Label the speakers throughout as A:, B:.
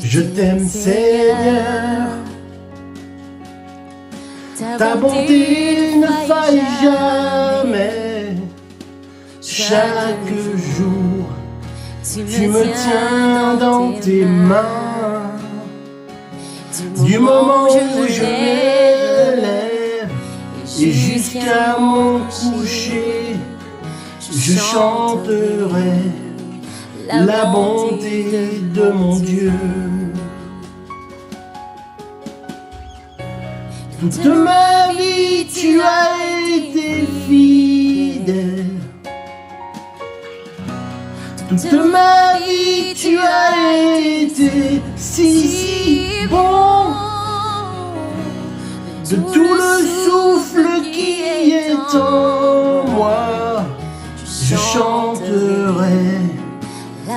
A: Je t'aime Seigneur, ta bonté ne faille jamais. Chaque jour, tu me tiens dans tes mains. Du moment où je m'élève et jusqu'à mon coucher, je chanterai la bonté de mon Dieu. Toute ma vie, tu as été fidèle. Toute ma vie, tu as été si bon. De tout le souffle qui est en moi, je chanterai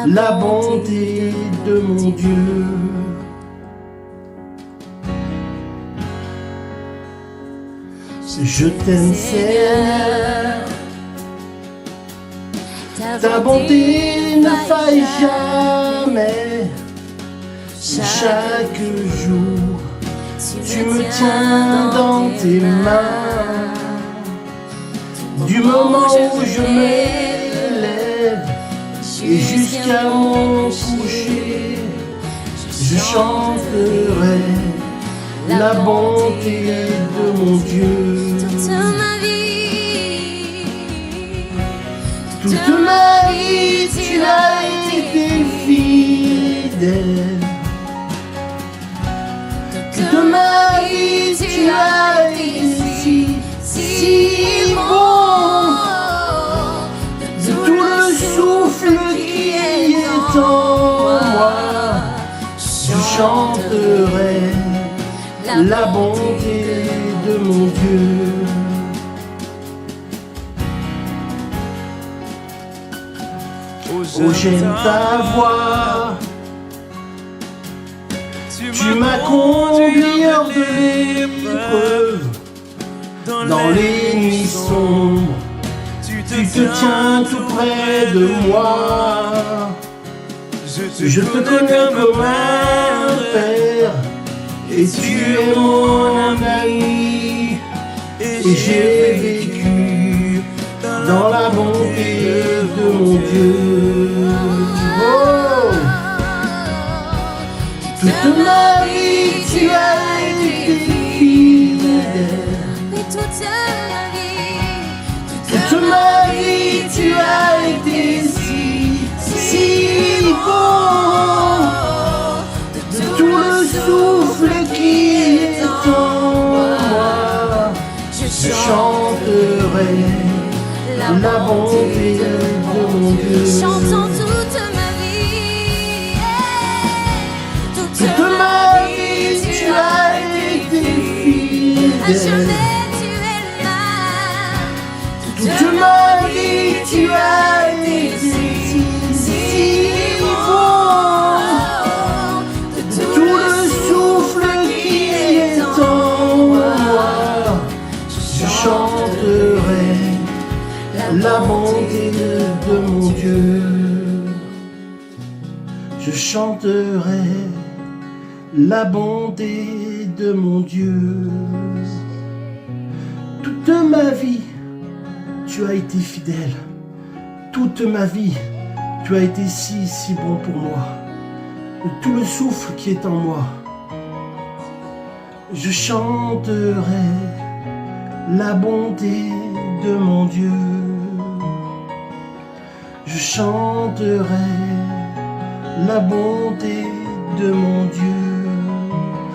A: la bonté de mon Dieu. Je t'aime Seigneur, ta bonté ne faille jamais. Chaque jour, tu me tiens dans tes mains. Du moment où je m'élève et jusqu'à mon coucher, je chanterai la bonté de mon Dieu. Toute ma vie, tu as été fidèle. Toute ma vie, tu as été si bon. De tout le souffle qui est en moi, je chanterai la bonté de mon Dieu. Oh, j'aime ta voix. Tu m'as conduit hors de l'épreuve. Dans les nuits sombres, tu te tiens tout près de moi. Je te connais comme un père, et tu es mon ami. Et j'ai vécu dans la bonté de mon Dieu. Oh. Toute ma vie, tu as été fidèle. Toute ma vie, tu as été si bon. De tout le souffle qui est en moi, je chanterai la bonté de mon Dieu.
B: Chantons toute ma vie.
A: Toute ma vie, tu as été fidèle.
B: Tu es là.
A: Toute ma vie, tu as été si bon. De tout le souffle qui est en moi, je chanterai la bonté de mon Dieu. Je chanterai la bonté de mon Dieu. Toute ma vie, tu as été fidèle. Toute ma vie, tu as été si bon pour moi. De tout le souffle qui est en moi, je chanterai la bonté de mon Dieu. Je chanterai la bonté de mon Dieu.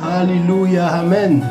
A: Alléluia, amen.